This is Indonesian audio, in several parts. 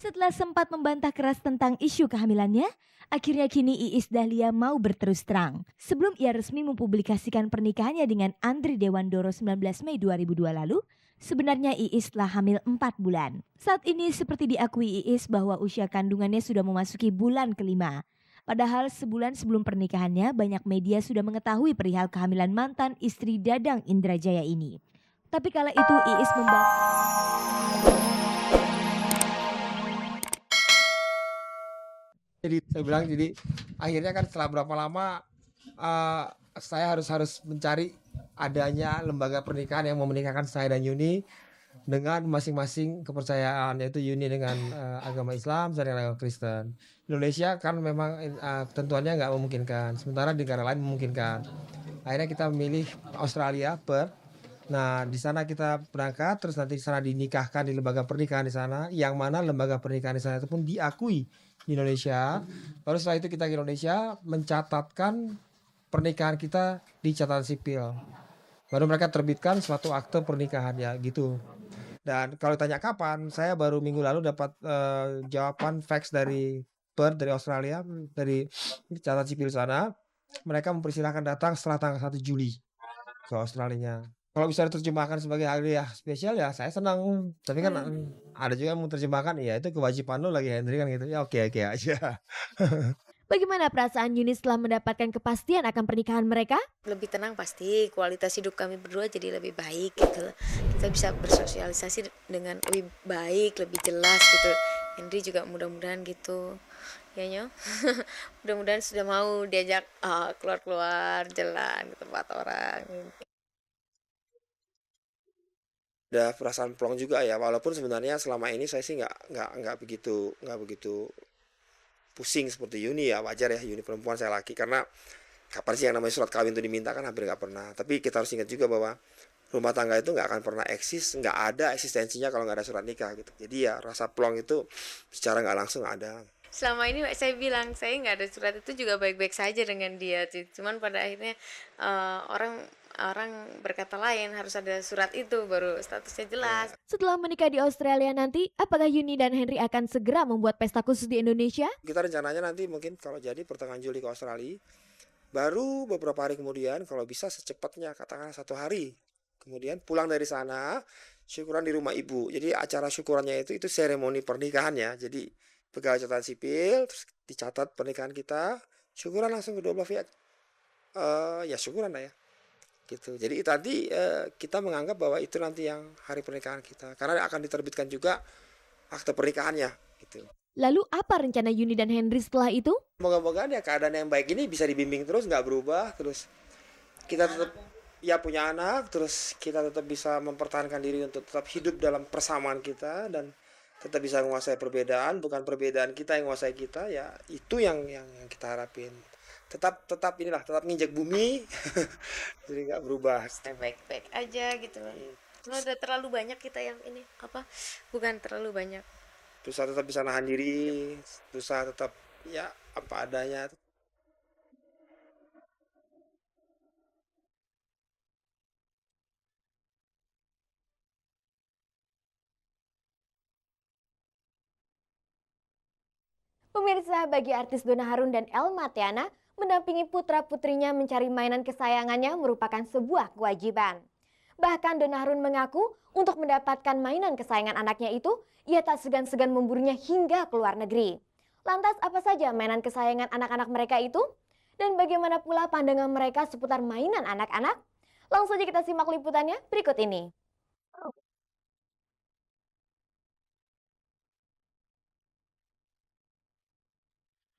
Setelah sempat membantah keras tentang isu kehamilannya, akhirnya kini Iis Dahlia mau berterus terang. Sebelum ia resmi mempublikasikan pernikahannya dengan Andri Dewandoro 19 Mei 2002 lalu, sebenarnya Iis telah hamil 4 bulan. Saat ini seperti diakui Iis bahwa usia kandungannya sudah memasuki bulan kelima. Padahal sebulan sebelum pernikahannya, banyak media sudah mengetahui perihal kehamilan mantan istri Dadang Indrajaya ini. Tapi kala itu Iis Jadi saya bilang akhirnya kan setelah berapa lama saya harus mencari adanya lembaga pernikahan yang mau menikahkan saya dan Yuni dengan masing-masing kepercayaan, yaitu Yuni dengan agama Islam, saya dengan agama Kristen. Indonesia kan memang ketentuannya nggak memungkinkan, sementara di negara lain memungkinkan. Akhirnya kita memilih Australia, Perth. Nah, di sana kita berangkat, terus nanti di sana dinikahkan di lembaga pernikahan di sana, yang mana lembaga pernikahan di sana itu pun diakui di Indonesia. Baru setelah itu kita ke Indonesia mencatatkan pernikahan kita di catatan sipil. Baru mereka terbitkan suatu akte pernikahan ya gitu. Dan kalau tanya kapan, saya baru minggu lalu dapat jawaban fax dari Perth, dari Australia, dari catatan sipil sana. Mereka mempersilahkan datang setelah tanggal 1 Juli ke Australia. Kalau bisa diterjemahkan sebagai hadiah spesial ya saya senang. Tapi kan ada juga yang menerjemahkan, ya itu kewajiban lo lagi Henry kan gitu. Ya oke aja. Bagaimana perasaan Yuni setelah mendapatkan kepastian akan pernikahan mereka? Lebih tenang pasti, kualitas hidup kami berdua jadi lebih baik gitu. Kita bisa bersosialisasi dengan lebih baik, lebih jelas gitu. Henry juga mudah-mudahan gitu. Ya nyo. Mudah-mudahan sudah mau diajak keluar-keluar jalan ke tempat orang. Ada perasaan plong juga ya, walaupun sebenarnya selama ini saya sih nggak begitu pusing seperti Yuni ya, wajar ya, Yuni perempuan saya laki, karena kapan sih yang namanya surat kawin itu diminta, kan hampir nggak pernah. Tapi kita harus ingat juga bahwa rumah tangga itu nggak akan pernah eksis, nggak ada eksistensinya kalau nggak ada surat nikah gitu. Jadi ya rasa plong itu secara nggak langsung ada. Selama ini saya bilang saya nggak ada surat itu juga baik-baik saja dengan dia, cuman pada akhirnya orang berkata lain, harus ada surat itu baru statusnya jelas. Setelah menikah di Australia nanti, apakah Yuni dan Henry akan segera membuat pesta khusus di Indonesia? Kita rencananya nanti mungkin kalau jadi pertengahan Juli ke Australia, baru beberapa hari kemudian kalau bisa secepatnya, katakanlah 1 hari kemudian pulang dari sana, syukuran di rumah ibu. Jadi acara syukurannya itu seremoni pernikahannya. Jadi pegawai catatan sipil, terus dicatat pernikahan kita, syukuran langsung kedua belah pihak. Ya syukuran lah ya. Gitu. Jadi tadi kita menganggap bahwa itu nanti yang hari pernikahan kita, karena akan diterbitkan juga akte pernikahannya gitu. Lalu apa rencana Yuni dan Henry setelah itu? Moga-moga ya keadaan yang baik ini bisa dibimbing terus, nggak berubah, terus kita tetap ya punya anak, terus kita tetap bisa mempertahankan diri untuk tetap hidup dalam persamaan kita, dan tetap bisa menguasai perbedaan, bukan perbedaan kita yang menguasai kita, ya itu yang kita harapin. Tetap nginjak bumi. Jadi nggak berubah. Baik-baik aja gitu. Kalau udah terlalu banyak kita yang ini bukan terlalu banyak. Berusaha tetap bisa nahan diri, berusaha tetap ya apa adanya. Pemirsa, bagi artis Donna Harun dan Elma Tiana, mendampingi putra-putrinya mencari mainan kesayangannya merupakan sebuah kewajiban. Bahkan Donna Harun mengaku untuk mendapatkan mainan kesayangan anaknya itu, ia tak segan-segan memburunya hingga ke luar negeri. Lantas apa saja mainan kesayangan anak-anak mereka itu? Dan bagaimana pula pandangan mereka seputar mainan anak-anak? Langsung saja kita simak liputannya berikut ini.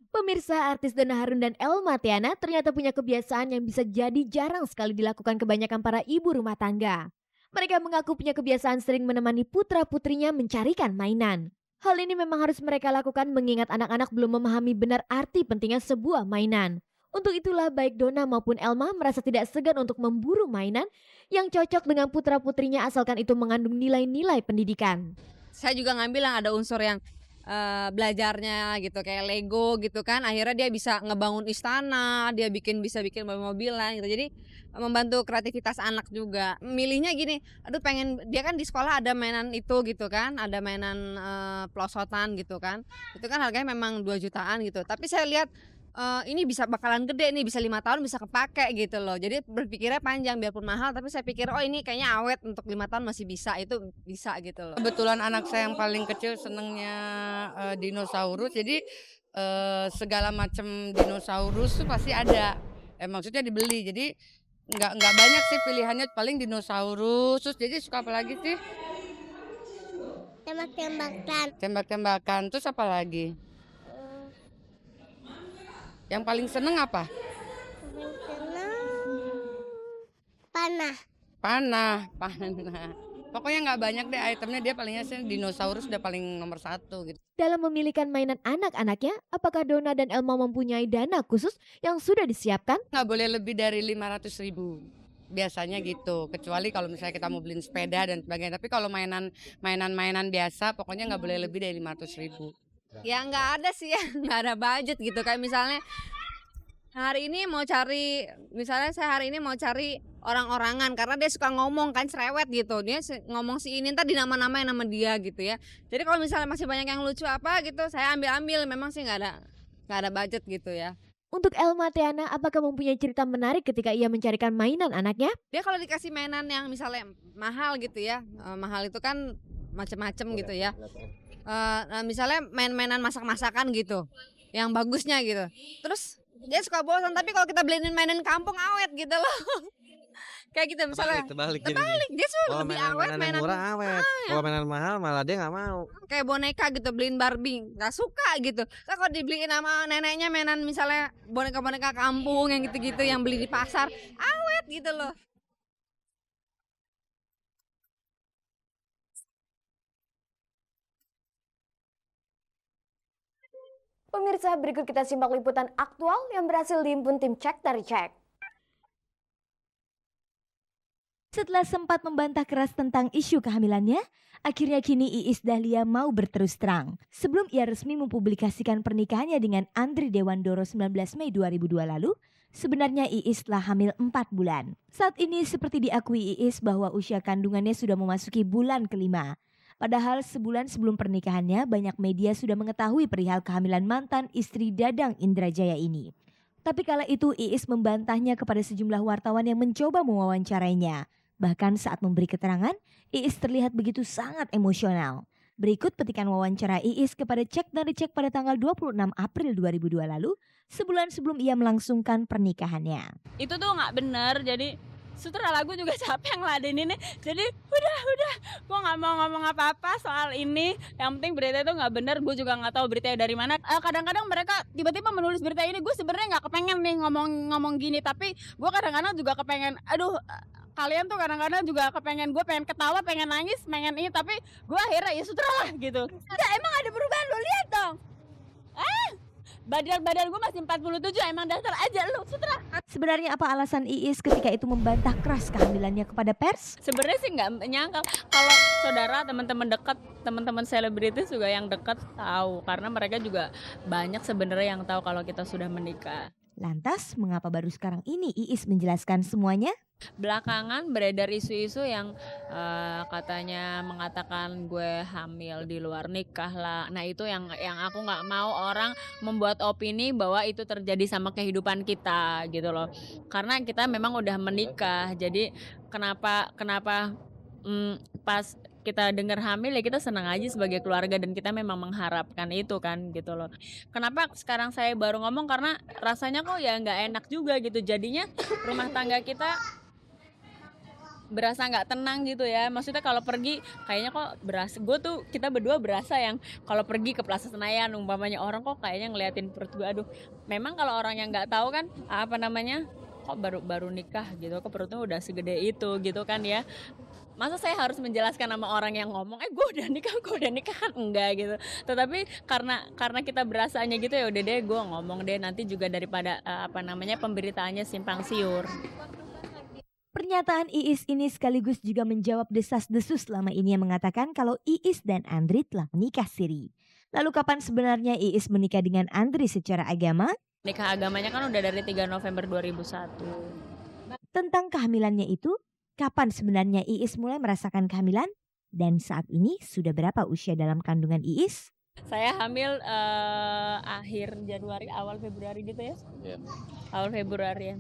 Pemirsa, artis Donna Harun dan Elma Tiana ternyata punya kebiasaan yang bisa jadi jarang sekali dilakukan kebanyakan para ibu rumah tangga. Mereka mengaku punya kebiasaan sering menemani putra-putrinya mencarikan mainan. Hal ini memang harus mereka lakukan mengingat anak-anak belum memahami benar arti pentingnya sebuah mainan. Untuk itulah baik Donna maupun Elma merasa tidak segan untuk memburu mainan yang cocok dengan putra-putrinya asalkan itu mengandung nilai-nilai pendidikan. Saya juga ngambil yang ada unsur yang belajarnya gitu kayak Lego gitu kan, akhirnya dia bisa ngebangun istana, dia bisa bikin mobil-mobilan gitu. Jadi membantu kreativitas anak juga. Milihnya gini, aduh pengen dia kan di sekolah ada mainan itu gitu kan, ada mainan pelosotan gitu kan. Itu kan harganya memang 2 jutaan gitu. Tapi saya lihat ini bisa bakalan gede nih, bisa 5 tahun bisa kepake gitu loh. Jadi berpikirnya panjang biarpun mahal, tapi saya pikir oh ini kayaknya awet untuk 5 tahun masih bisa, itu bisa gitu loh. Kebetulan anak saya yang paling kecil senengnya dinosaurus, jadi segala macam dinosaurus tuh pasti ada. Maksudnya dibeli, jadi nggak banyak sih pilihannya, paling dinosaurus. Terus jadi suka apa lagi sih? Tembak-tembakan. Tembak-tembakan. Terus apa lagi? Yang paling seneng apa? Panah. Panah. Pokoknya nggak banyak deh itemnya, dia palingnya sih dinosaurus udah paling nomor 1 gitu. Dalam memilihkan mainan anak-anaknya, apakah Dona dan Elma mempunyai dana khusus yang sudah disiapkan? Nggak boleh lebih dari 500.000 biasanya gitu, kecuali kalau misalnya kita mau beliin sepeda dan sebagainya. Tapi kalau mainan biasa pokoknya nggak boleh lebih dari 500.000. Ya nggak ada sih ya, nggak ada budget gitu. Kayak misalnya hari ini mau cari, misalnya saya hari ini mau cari orang-orangan karena dia suka ngomong kan cerewet gitu. Dia ngomong si ini ntar dinama-namain nama dia gitu ya. Jadi kalau misalnya masih banyak yang lucu apa gitu, saya ambil. Memang sih nggak ada budget gitu ya. Untuk Elma Teana, apakah mempunyai cerita menarik ketika ia mencarikan mainan anaknya? Dia kalau dikasih mainan yang misalnya mahal gitu ya, mahal itu kan macem-macem gitu ya. Nah misalnya mainan masak-masakan gitu, yang bagusnya gitu. Terus dia suka bosan, tapi kalau kita beliin mainan kampung awet gitu loh. Kayak gitu misalnya. Terbalik Dia suka lebih awet mainan murah awet. Kalau mainan mahal malah dia nggak mau. Kayak boneka gitu, beliin Barbie nggak suka gitu. Kalau dibeliin sama neneknya mainan misalnya boneka-boneka kampung yang gitu-gitu yang beli di pasar, awet gitu loh. Pemirsa, berikut kita simak liputan aktual yang berhasil dihimpun tim Cek dari Cek. Setelah sempat membantah keras tentang isu kehamilannya, akhirnya kini Iis Dahlia mau berterus terang. Sebelum ia resmi mempublikasikan pernikahannya dengan Andri Dewandoro 19 Mei 2002 lalu, sebenarnya Iis telah hamil 4 bulan. Saat ini seperti diakui Iis bahwa usia kandungannya sudah memasuki bulan kelima. Padahal sebulan sebelum pernikahannya, banyak media sudah mengetahui perihal kehamilan mantan istri Dadang Indrajaya ini. Tapi kala itu Iis membantahnya kepada sejumlah wartawan yang mencoba mewawancarainya. Bahkan saat memberi keterangan, Iis terlihat begitu sangat emosional. Berikut petikan wawancara Iis kepada Cek dari Cek pada tanggal 26 April 2002 lalu, sebulan sebelum ia melangsungkan pernikahannya. Itu tuh nggak benar, jadi sutra lagu juga capek ngeladenin ini. Jadi udah, gue nggak mau ngomong apa-apa soal ini. Yang penting berita itu nggak benar, gue juga nggak tahu beritanya dari mana. Kadang-kadang mereka tiba-tiba menulis berita ini, gue sebenarnya nggak kepengen nih ngomong gini, tapi gue kadang-kadang juga kepengen. Aduh, kalian tuh kadang-kadang juga kepengen, gue pengen ketawa, pengen nangis, pengen ini, tapi gue akhirnya ya sutra lah gitu. Ya, emang ada perubahan, lo lihat dong. Badan gue masih 47, emang dasar aja lu sutra. Sebenarnya apa alasan Iis ketika itu membantah keras kehamilannya kepada pers? Sebenarnya sih nggak nyangka kalau saudara, teman-teman dekat, teman-teman selebritis juga yang dekat tahu, karena mereka juga banyak sebenarnya yang tahu kalau kita sudah menikah. Lantas, mengapa baru sekarang ini Iis menjelaskan semuanya? Belakangan beredar isu-isu yang katanya mengatakan gue hamil di luar nikah lah. Nah itu yang aku nggak mau orang membuat opini bahwa itu terjadi sama kehidupan kita gitu loh. Karena kita memang udah menikah. Jadi kenapa pas kita dengar hamil ya kita senang aja sebagai keluarga, dan kita memang mengharapkan itu kan gitu loh. Kenapa sekarang saya baru ngomong, karena rasanya kok ya nggak enak juga gitu, jadinya rumah tangga kita berasa nggak tenang gitu ya. Maksudnya kalau pergi kayaknya kok berasa, kita berdua berasa yang kalau pergi ke Plaza Senayan umpamanya orang kok kayaknya ngeliatin perut gue. Aduh, memang kalau orang yang nggak tahu kan kok baru nikah gitu, kok perutnya udah segede itu gitu kan ya. Masa saya harus menjelaskan sama orang yang ngomong gue udah nikah kan enggak gitu. Tetapi karena kita berasanya gitu, ya udah deh gue ngomong deh, nanti juga daripada pemberitaannya simpang siur. Pernyataan Iis ini sekaligus juga menjawab desas-desus selama ini yang mengatakan kalau Iis dan Andri telah menikah siri. Lalu kapan sebenarnya Iis menikah dengan Andri secara agama? Nikah agamanya kan udah dari 3 November 2001. Tentang kehamilannya itu, kapan sebenarnya Iis mulai merasakan kehamilan? Dan saat ini sudah berapa usia dalam kandungan Iis? Saya hamil akhir Januari awal Februari gitu ya. Awal Februari ya.